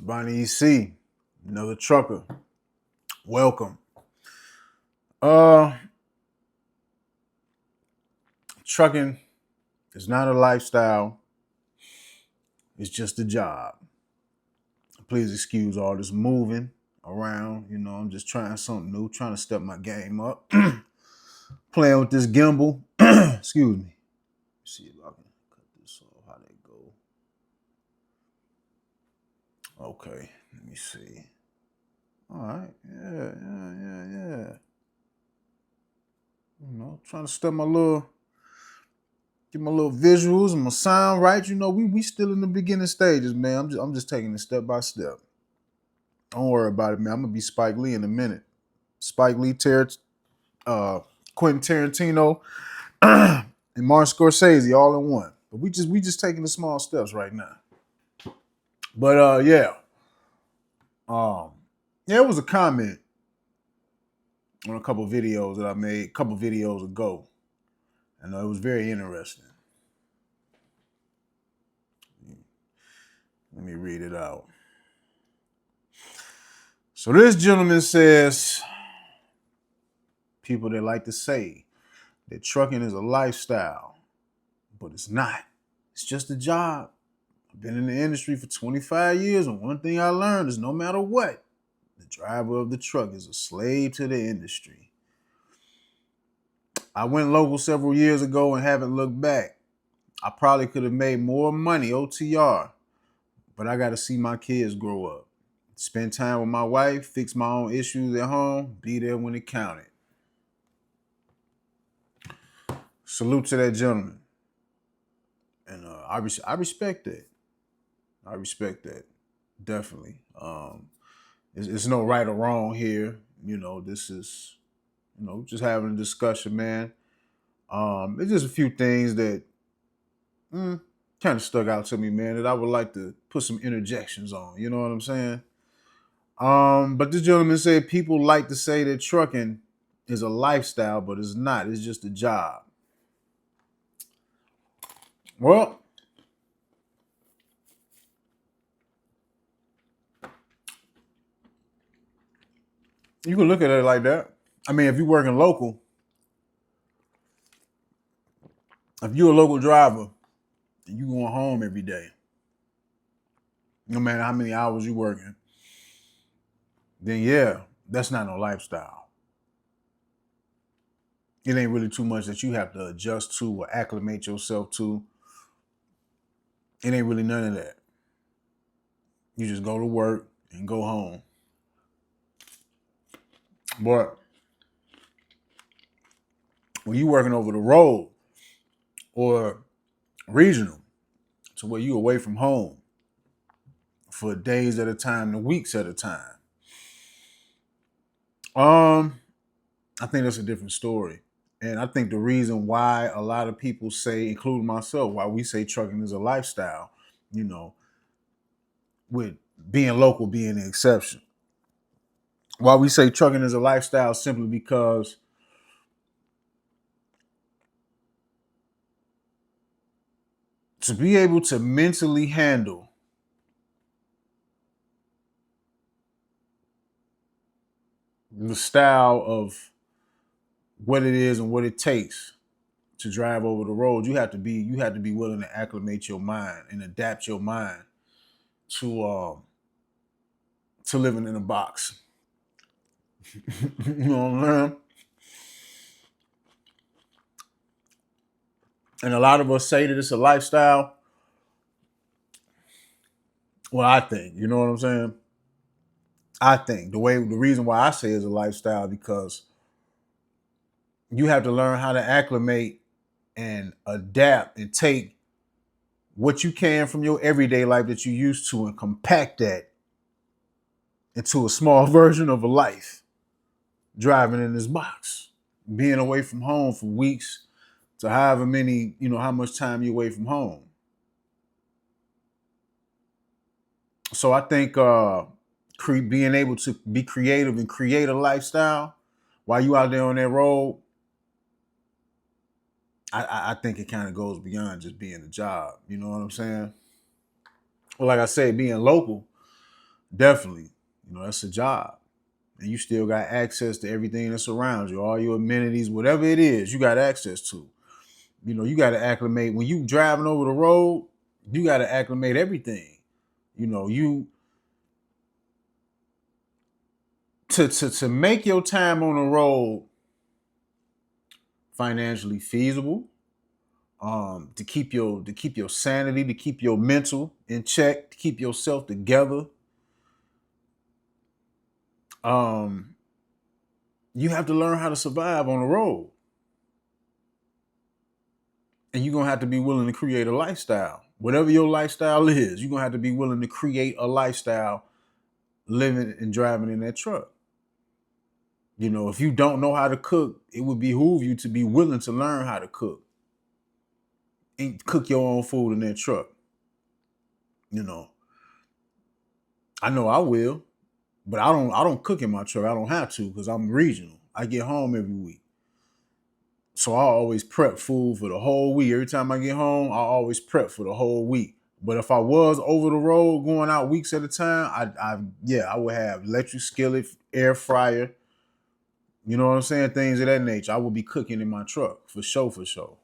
Bonnie EC, another trucker. Welcome. Uh, Trucking is not a lifestyle. It's just a job. Please excuse all this moving around. I'm just trying something new, trying to step my game up. Playing with this gimbal. Excuse me. See if I can cut this off. How they go? Okay, let me see. All right. Yeah. Trying to step get my little visuals and my sound right. We still in the beginning stages, man. I'm just taking it step by step. Don't worry about it, man. I'm gonna be Spike Lee in a minute. Spike Lee, Quentin Tarantino, and Martin Scorsese all in one. But we just taking the small steps right now. But it was a comment on a couple videos that I made a couple videos ago, and it was very interesting. Let me read it out. So this gentleman says, people that like to say that trucking is a lifestyle, but it's not. It's just a job. I've been in the industry for 25 years, and one thing I learned is no matter what, the driver of the truck is a slave to the industry. I went local several years ago and haven't looked back. I probably could have made more money, OTR, but I got to see my kids grow up. Spend time with my wife, fix my own issues at home, be there when it counted. Salute to that gentleman. And I respect that. I respect that. Definitely. It's no right or wrong here. This is, just having a discussion, man. There's just a few things that kind of stuck out to me, man, that I would like to put some interjections on. You know what I'm saying? But this gentleman said people like to say that trucking is a lifestyle, but it's not. It's just a job. Well, you can look at it like that. I mean, if you're working local, if you're a local driver and you going home every day, no matter how many hours you're working, then yeah, that's not no lifestyle. It ain't really too much that you have to adjust to or acclimate yourself to. It ain't really none of that. You just go to work and go home. But when you working over the road or regional, to where you away from home for days at a time and weeks at a time, I think that's a different story. And I think the reason why a lot of people say, including myself, why we say trucking is a lifestyle, with being local being the exception. Why we say trucking is a lifestyle simply because to be able to mentally handle the style of what it is and what it takes to drive over the road, you have to be willing to acclimate your mind and adapt your mind to living in a box. You know what I'm saying? And a lot of us say that it's a lifestyle. Well, I think, you know what I'm saying? I think the reason why I say it's a lifestyle because you have to learn how to acclimate and adapt and take what you can from your everyday life that you used to and compact that into a small version of a life driving in this box, being away from home for weeks to however many, how much time you're away from home. So I think being able to be creative and create a lifestyle while you out there on that road, I think it kind of goes beyond just being a job. You know what I'm saying? Well, like I said, being local, Definitely. That's a job. And you still got access to everything that surrounds you, all your amenities, whatever it is, you got access to. You got to acclimate when you driving over the road. You got to acclimate everything. You to make your time on the road financially feasible, to keep your sanity, to keep your mental in check, to keep yourself together. Um, you have to learn how to survive on the road, and you're gonna have to be willing to create a lifestyle. Whatever your lifestyle is, you're gonna have to be willing to create a lifestyle living and driving in that truck. If you don't know how to cook, it would behoove you to be willing to learn how to cook and cook your own food in that truck. You know, I know I will, but I don't cook in my truck. I don't have to because I'm regional. I get home every week. So I always prep food for the whole week. Every time I get home, I always prep for the whole week. But if I was over the road going out weeks at a time, I would have electric skillet, air fryer, you know what I'm saying? Things of that nature. I would be cooking in my truck for sure, for sure.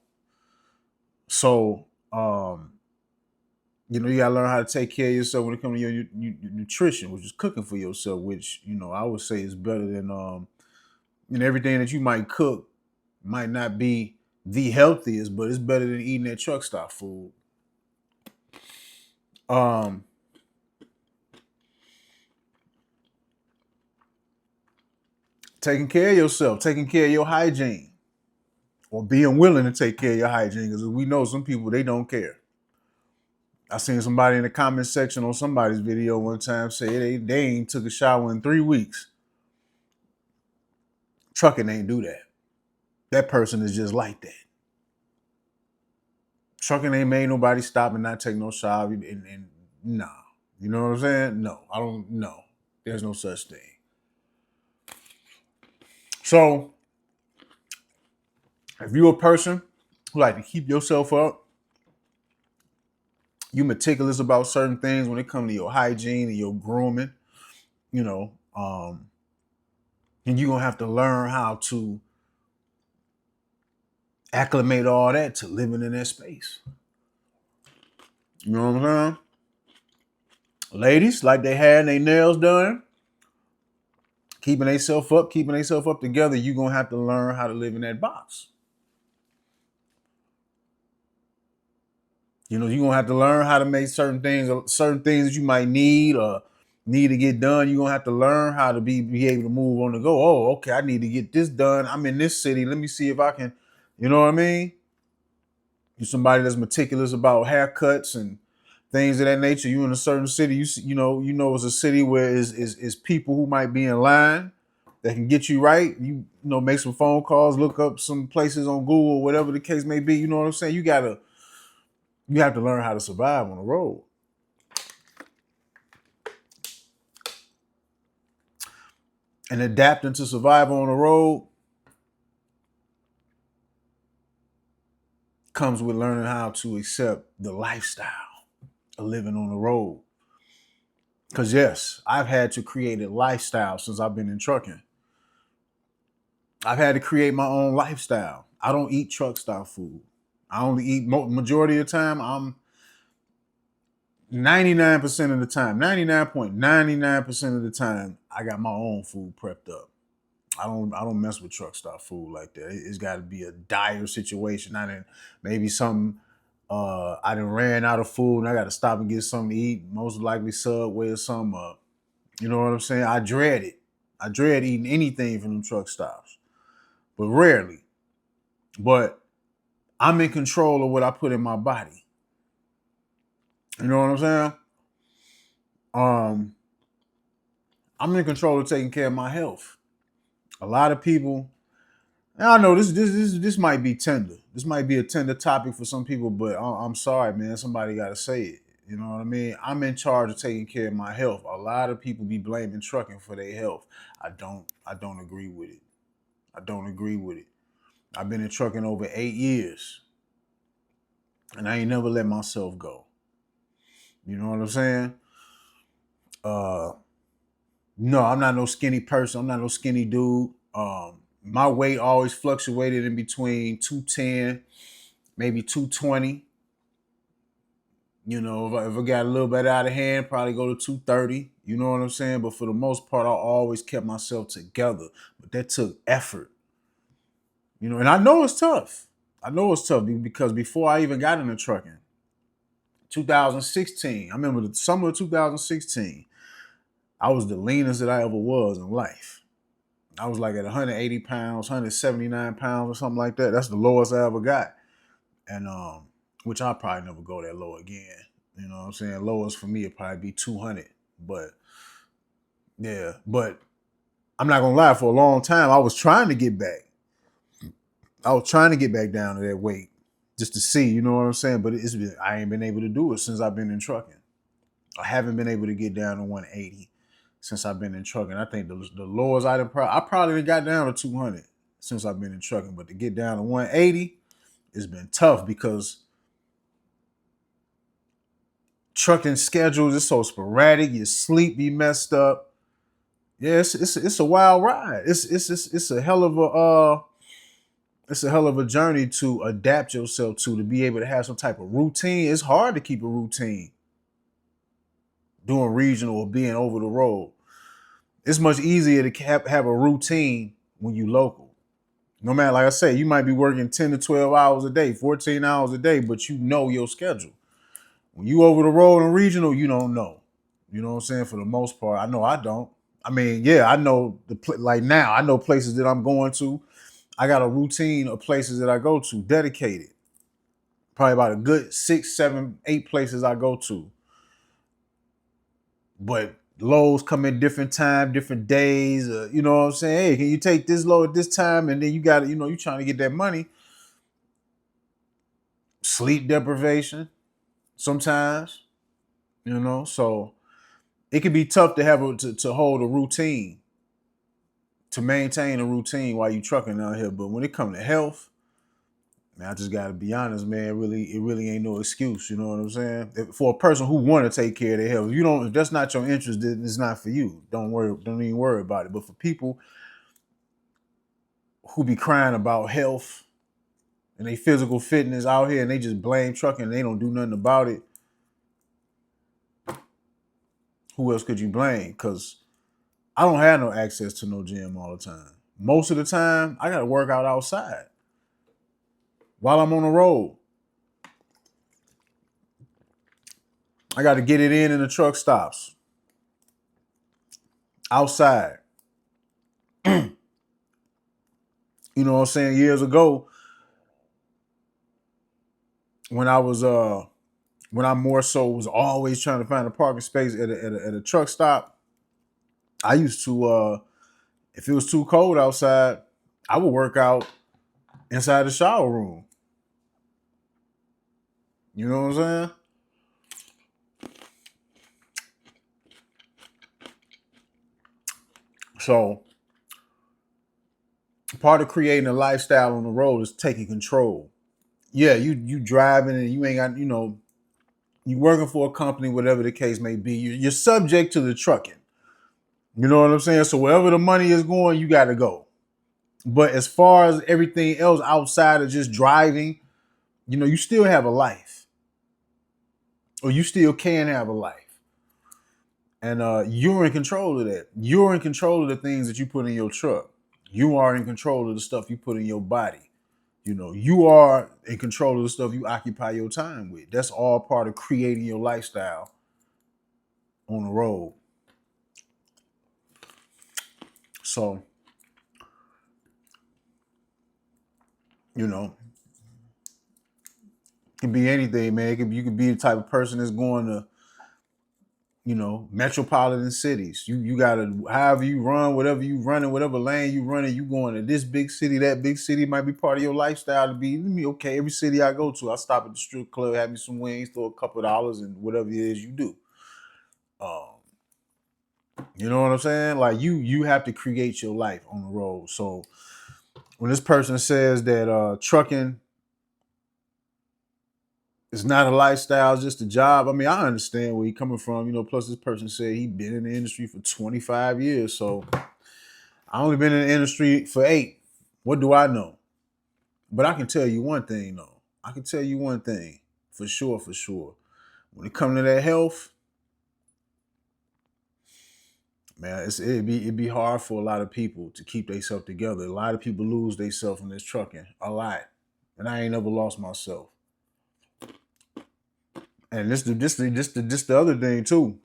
So, you gotta learn how to take care of yourself when it comes to your nutrition, which is cooking for yourself, which I would say is better than everything that you might cook might not be the healthiest, but it's better than eating that truck stop food. Um, Taking care of yourself, taking care of your hygiene, or being willing to take care of your hygiene, because we know some people they don't care. I seen somebody in the comment section on somebody's video one time say they ain't took a shower in 3 weeks. Trucking ain't do that. That person is just like that. Trucking ain't made nobody stop and not take no shower. And nah. You know what I'm saying? No, I don't know. There's no such thing. So if you're a person who like to keep yourself up, you meticulous about certain things when it comes to your hygiene and your grooming, you know, and you're gonna have to learn how to acclimate all that to living in that space. You know what I'm saying? Ladies, like they had their nails done, keeping themselves up together, you're gonna have to learn how to live in that box. You're gonna have to learn how to make certain things that you might need or need to get done. You're gonna have to learn how to be able to move on the go. Oh, okay, I need to get this done. I'm in this city. Let me see if I can, you know what I mean? You're somebody that's meticulous about haircuts and things of that nature. You in a certain city, you know it's a city where is people who might be in line that can get you right. Make some phone calls, look up some places on Google, whatever the case may be. You know what I'm saying? You have to learn how to survive on the road. And adapting to survive on the road comes with learning how to accept the lifestyle of living on the road. Because yes, I've had to create a lifestyle since I've been in trucking. I've had to create my own lifestyle. I don't eat truck stop food. I only eat majority of the time. I'm 99% of the time, 99.99% of the time, I got my own food prepped up. I don't mess with truck stop food like that. It's got to be a dire situation. Maybe something. I done ran out of food and I got to stop and get something to eat. Most likely Subway or something. You know what I'm saying? I dread it. I dread eating anything from them truck stops, but rarely. But I'm in control of what I put in my body. You know what I'm saying? Um, I'm in control of taking care of my health. A lot of people, and I know this might be tender. This might be a tender topic for some people, but I'm sorry, man. Somebody got to say it. You know what I mean? I'm in charge of taking care of my health. A lot of people be blaming trucking for their health. I don't agree with it. I don't agree with it. I've been in trucking over 8 years, and I ain't never let myself go. You know what I'm saying? Uh, no, I'm not no skinny person. I'm not no skinny dude. My weight always fluctuated in between 210, maybe 220. You know, if I got a little bit out of hand, probably go to 230. You know what I'm saying? But for the most part, I always kept myself together. But that took effort. You know, and I know it's tough. I know it's tough because before I even got into trucking, 2016, I remember the summer of 2016, I was the leanest that I ever was in life. I was like at 180 pounds, 179 pounds or something like that. That's the lowest I ever got. And which I'll probably never go that low again. You know what I'm saying? Lowest for me would probably be 200. But yeah, but I'm not gonna lie, for a long time I was trying to get back. I was trying to get back down to that weight just to see, you know what I'm saying? But I ain't been able to do it since I've been in trucking. I haven't been able to get down to 180 since I've been in trucking. I think the lowest I probably got down to 200 since I've been in trucking, but to get down to 180, it's been tough because trucking schedules is so sporadic. Your sleep be messed up. Yeah, it's a wild ride. It's a hell of a journey to adapt yourself to be able to have some type of routine. It's hard to keep a routine doing regional or being over the road. It's much easier to have a routine when you local. No matter, like I say, you might be working 10 to 12 hours a day, 14 hours a day, but you know your schedule. When you over the road and regional, you don't know. You know what I'm saying? For the most part, I know I don't. I mean, yeah, I know like now, I know places that I'm going to. I got a routine of places that I go to, dedicated. Probably about a good 6, 7, 8 places I go to. But loads come in different time, different days. You know what I'm saying? Hey, can you take this load at this time? And then you got to, you know, you trying to get that money. Sleep deprivation sometimes, you know. So it can be tough to to hold a routine, to maintain a routine while you trucking out here. But when it comes to health, man, I just gotta be honest, man. It really ain't no excuse. You know what I'm saying? For a person who want to take care of their health, if that's not your interest, then it's not for you. Don't even worry about it. But for people who be crying about health and they physical fitness out here and they just blame trucking and they don't do nothing about it, who else could you blame? Because I don't have no access to no gym all the time. Most of the time, I gotta work out outside while I'm on the road. I got to get it in the truck stops outside. You know what I'm saying? Years ago, when I was when I more so was always trying to find a parking space at a truck stop, I used to if it was too cold outside, I would work out inside the shower room. You know what I'm saying? So part of creating a lifestyle on the road is taking control. Yeah, you driving and you ain't got, you know, you working for a company, whatever the case may be. You're subject to the trucking. You know what I'm saying? So wherever the money is going, you got to go. But as far as everything else outside of just driving, you know, you still have a life, or you still can have a life, and you're in control of that. You're in control of the things that you put in your truck. You are in control of the stuff you put in your body. You know, you are in control of the stuff you occupy your time with. That's all part of creating your lifestyle on the road. So, you know, it can be anything, man. You could be the type of person that's going to, you know, metropolitan cities. You gotta, however you run, whatever you running, whatever lane you running, you going to this big city, that big city might be part of your lifestyle to be okay. Every city I go to, I stop at the strip club, have me some wings, throw a couple of dollars, and whatever it is you do. Um, you know what I'm saying? Like you have to create your life on the road. So when this person says that trucking It's not a lifestyle, it's just a job. I mean, I understand where he's coming from, plus this person said he's been in the industry for 25 years. So I only been in the industry for 8. What do I know? But I can tell you one thing though. I can tell you one thing for sure, for sure. When it comes to that health, man, it'd be hard for a lot of people to keep themselves together. A lot of people lose themselves in this trucking. A lot. And I ain't never lost myself. And this the other thing too.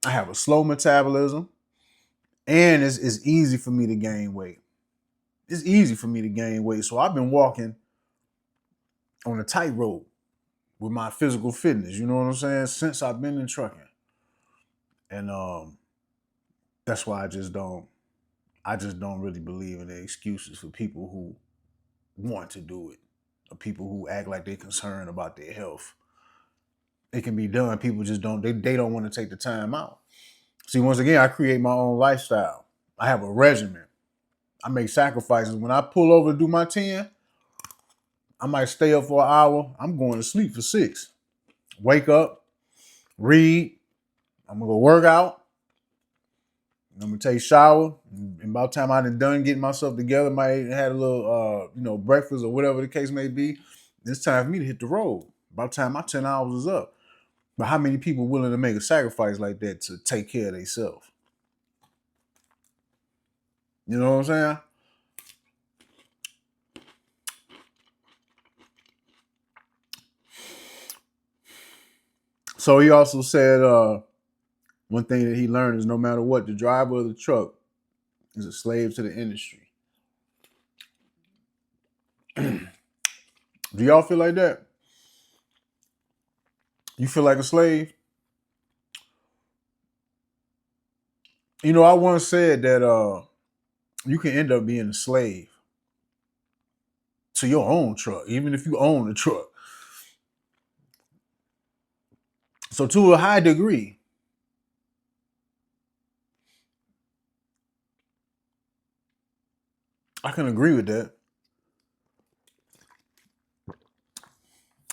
I have a slow metabolism, and it's easy for me to gain weight. It's easy for me to gain weight. So I've been walking on a tightrope with my physical fitness, you know what I'm saying, since I've been in trucking. And that's why I just don't really believe in the excuses for people who want to do it, or people who act like they're concerned about their health. It can be done. People just they don't want to take the time out. See, once again, I create my own lifestyle. I have a regimen. I make sacrifices. When I pull over to do my 10, I might stay up for an hour. I'm going to sleep for 6. Wake up, read. I'm gonna go work out. I'm gonna take a shower. And by the time I done getting myself together, might had a little breakfast or whatever the case may be, it's time for me to hit the road. By the time my 10 hours is up. But how many people willing to make a sacrifice like that to take care of themselves? You know what I'm saying? So he also said one thing that he learned is no matter what, the driver of the truck is a slave to the industry. Do y'all feel like that? You feel like a slave? I once said that you can end up being a slave to your own truck, even if you own the truck. So to a high degree, I can agree with that.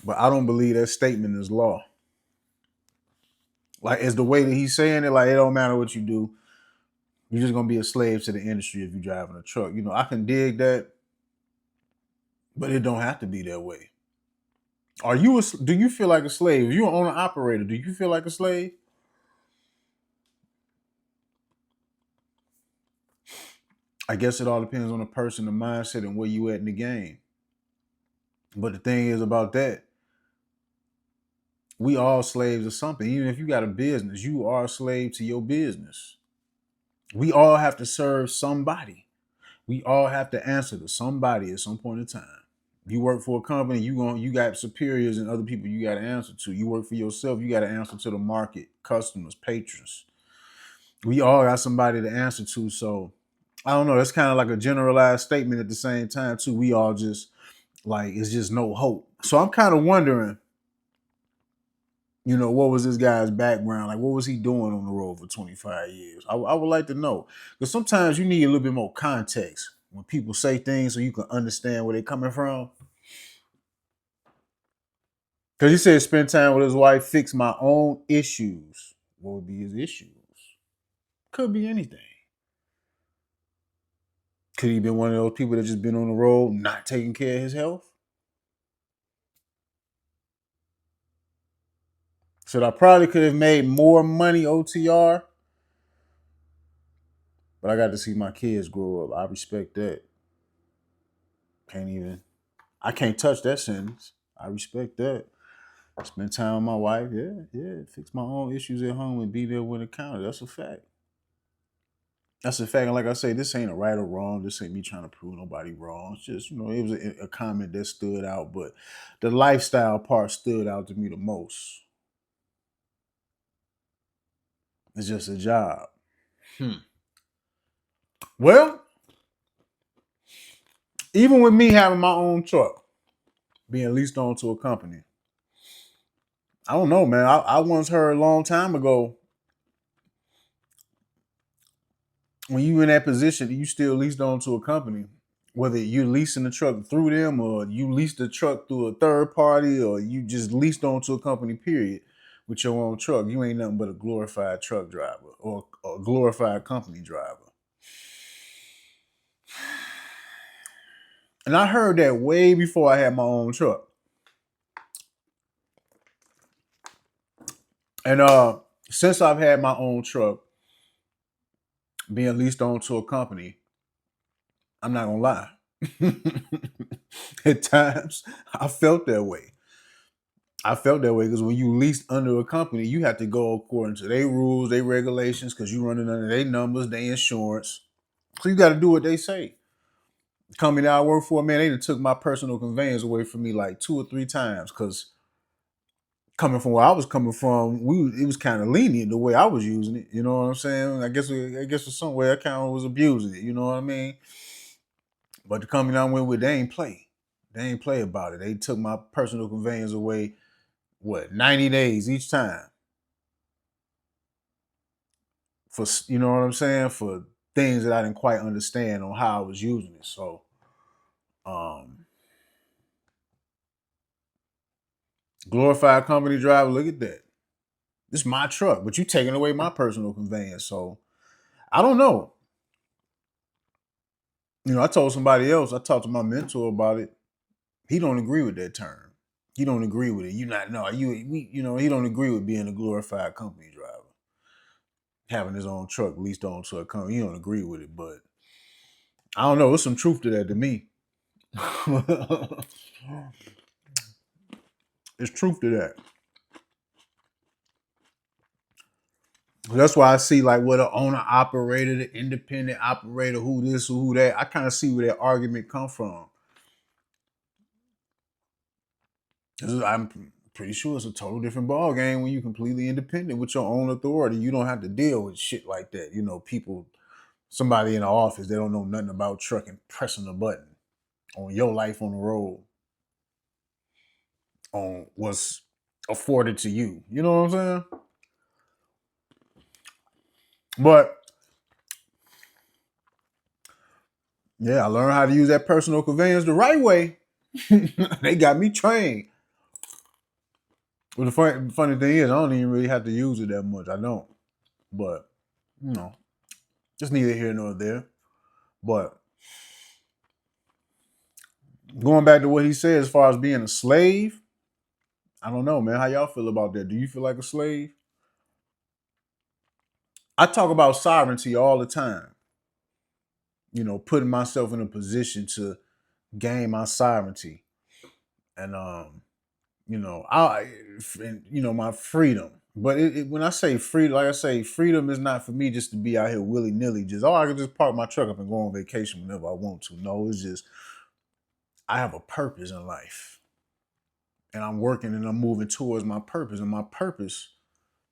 But I don't believe that statement is law. Like, it's the way that he's saying it, like, it don't matter what you do. You're just gonna be a slave to the industry if you're driving a truck. I can dig that, but it don't have to be that way. Do you feel like a slave? If you're an owner operator, do you feel like a slave? I guess it all depends on the person, the mindset, and where you at in the game. But the thing is about that, we all slaves of something. Even if you got a business, you are a slave to your business. We all have to serve somebody. We all have to answer to somebody at some point in time. You work for a company, you got superiors and other people you got to answer to. You work for yourself, you got to answer to the market, customers, patrons. We all got somebody to answer to. So I don't know. That's kind of like a generalized statement at the same time too. We all just like it's just no hope. So I'm kind of wondering, what was this guy's background? Like, what was he doing on the road for 25 years? I would like to know. Because sometimes you need a little bit more context when people say things so you can understand where they're coming from. Because he said spend time with his wife, fix my own issues. What would be his issues? Could be anything. Could he been one of those people that just been on the road, not taking care of his health? Said I probably could have made more money OTR, but I got to see my kids grow up. I respect that. I can't touch that sentence. I respect that. Spend time with my wife, yeah. Fix my own issues at home and be there when it counted. That's a fact. That's a fact. And like I say, this ain't a right or wrong. This ain't me trying to prove nobody wrong. It's just, it was a comment that stood out, but the lifestyle part stood out to me the most. It's just a job. Well, even with me having my own truck, being leased on to a company, I don't know, man. I once heard a long time ago, when you in that position, you still leased on to a company. whether you leasing the truck through them or you lease the truck through a third party or you just leased onto a company, period, with your own truck, you ain't nothing but a glorified truck driver or a glorified company driver. And I heard that way before I had my own truck. And since I've had my own truck being leased onto a company, I'm not gonna lie. At times, I felt that way. I felt that way because when you leased under a company, you have to go according to their rules, their regulations, because you running under their numbers, their insurance. So you got to do what they say. Company that I work for, man, they done took my personal conveyance away from me like 2 or 3 times because coming from where I was coming from, it was kind of lenient the way I was using it. You know what I'm saying? I guess for some way I kind of was abusing it. You know what I mean? But the company I went with, they ain't play. They ain't play about it. They took my personal conveyance away. What 90 days each time for you know what I'm saying for things that I didn't quite understand on how I was using it. So, um, glorified company driver, look at that. This is my truck, but you taking away my personal conveyance. So I don't know. I told somebody else. I talked to my mentor about it. He don't agree with that term. He don't agree with it. You not no you we, he don't agree with being a glorified company driver, having his own truck leased on to a company. He don't agree with it, but I don't know. There's some truth to that to me. There's truth to that. That's why I see like what an owner operator, the independent operator, who this or who that. I kind of see where that argument come from. I'm pretty sure it's a total different ball game when you're completely independent with your own authority. You don't have to deal with shit like that. People, somebody in the office, they don't know nothing about trucking, pressing a button on your life on the road, on what's afforded to you. You know what I'm saying? But yeah, I learned how to use that personal conveyance the right way. They got me trained. Well, the funny thing is, I don't even really have to use it that much. I don't. But, you know, just neither here nor there. But going back to what he said as far as being a slave, I don't know, man. How y'all feel about that? Do you feel like a slave? I talk about sovereignty all the time. Putting myself in a position to gain my sovereignty. And my freedom. But when I say freedom, like I say, freedom is not for me just to be out here willy nilly. Just I can just park my truck up and go on vacation whenever I want to. No, it's just I have a purpose in life, and I'm working and I'm moving towards my purpose, and my purpose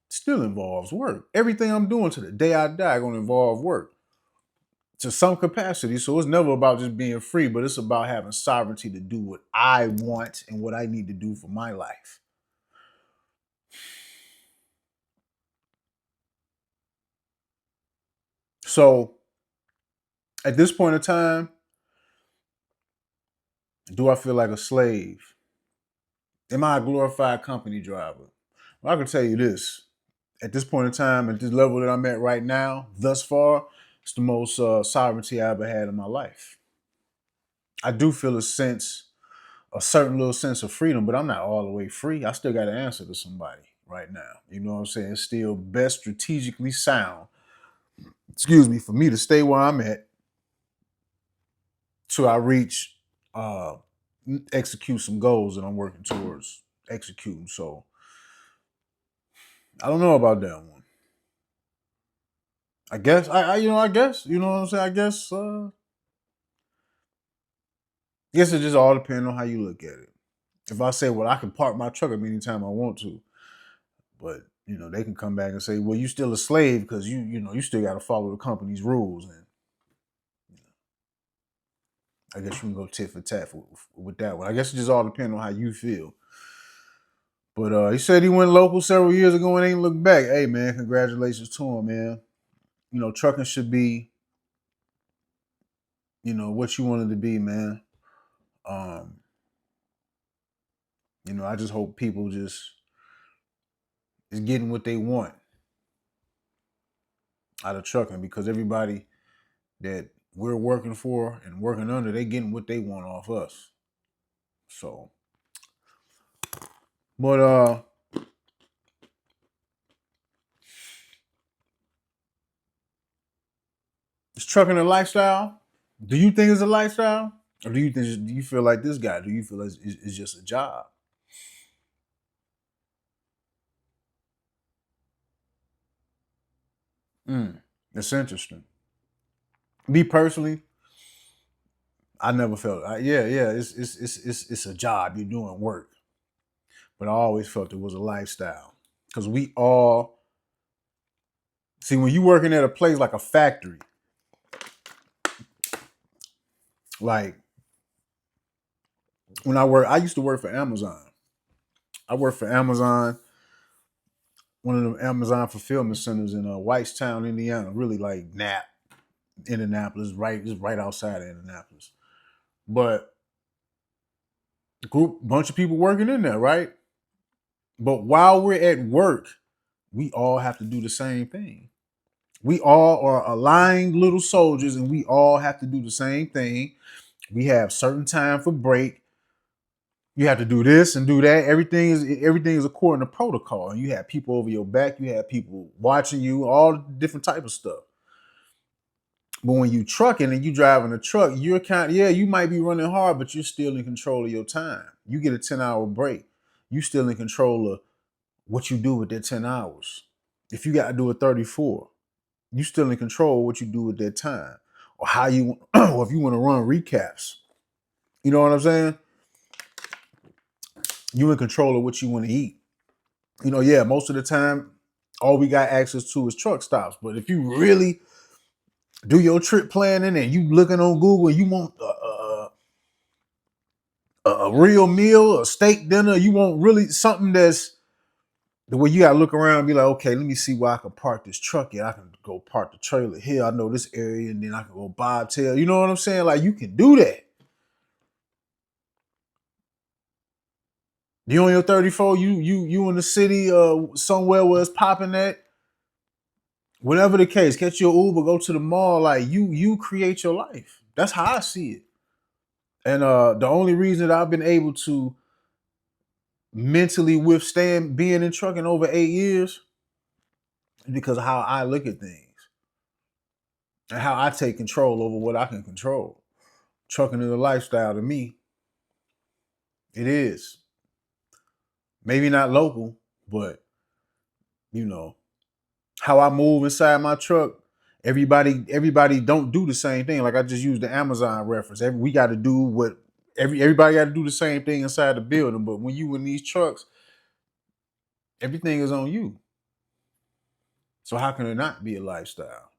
still involves work. Everything I'm doing to the day I die gonna involve work to some capacity. So it's never about just being free, but it's about having sovereignty to do what I want and what I need to do for my life. So at this point in time, do I feel like a slave? Am I a glorified company driver? Well, I can tell you this. At this point in time, at this level that I'm at right now, thus far, it's the most sovereignty I ever had in my life. I do feel a certain little sense of freedom, but I'm not all the way free. I still got to answer to somebody right now. You know what I'm saying? It's still best strategically sound, for me to stay where I'm at till I reach uh execute some goals that I'm working towards executing. So I don't know about that one. I guess I guess you know what I'm saying. I guess it just all depends on how you look at it. If I say, well, I can park my truck up anytime I want to, but they can come back and say, well, you still a slave because you still got to follow the company's rules, and I guess you can go tit for tat with that one. I guess it just all depends on how you feel. But he said he went local several years ago and ain't looked back. Hey man, congratulations to him, man. Trucking should be, what you wanted to be, man. Um, I just hope people just is getting what they want out of trucking, because everybody that we're working for and working under, they getting what they want off us. So, but is trucking a lifestyle? Do you think it's a lifestyle, or do you feel like this guy? Do you feel it's just a job? That's interesting. Me personally, I never felt. Yeah. It's a job. You're doing work, but I always felt it was a lifestyle, because we all see, when you working at a place like a factory, like I used to work for Amazon. I worked for Amazon, one of them Amazon fulfillment centers in Whitestown, Indiana, really like Indianapolis, right, just right outside of Indianapolis. But bunch of people working in there, right? But while we're at work, we all have to do the same thing. We all are aligned little soldiers, and we all have to do the same thing. We have certain time for break. You have to do this and do that. Everything is according to protocol. And you have people over your back. You have people watching you. All different type of stuff. But when you trucking and you driving a truck, you might be running hard, but you're still in control of your time. You get a 10-hour break. You still in control of what you do with that 10 hours. If you got to do a 34, you still in control of what you do with that time, or how you, or if you want to run recaps. You know what I'm saying? You in control of what you want to eat. Yeah, most of the time, all we got access to is truck stops. But if you really do your trip planning and you looking on Google and you want a real meal, a steak dinner, you want really something that's the way, you gotta look around and be like, okay, let me see where I can park this truck at. I can go park the trailer here. I know this area, and then I can go bobtail. You know what I'm saying? Like, you can do that. You on your 34, you in the city, somewhere where it's popping at. Whatever the case, catch your Uber, go to the mall. Like, you create your life. That's how I see it. And the only reason that I've been able to mentally withstand being in trucking over 8 years is because of how I look at things and how I take control over what I can control. Trucking is a lifestyle to me. It is. Maybe not local, but you know, how I move inside my truck, everybody don't do the same thing. Like, I just used the Amazon reference. We got to do what everybody got to do the same thing inside the building. But when you in these trucks, everything is on you. So how can it not be a lifestyle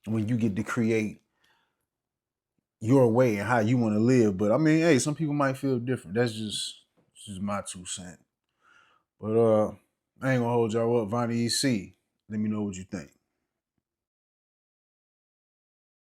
when you get to create your way and how you want to live? But I mean, hey, some people might feel different. That's just my 2 cents. But I ain't gonna hold y'all up. Vonnie EC, let me know what you think.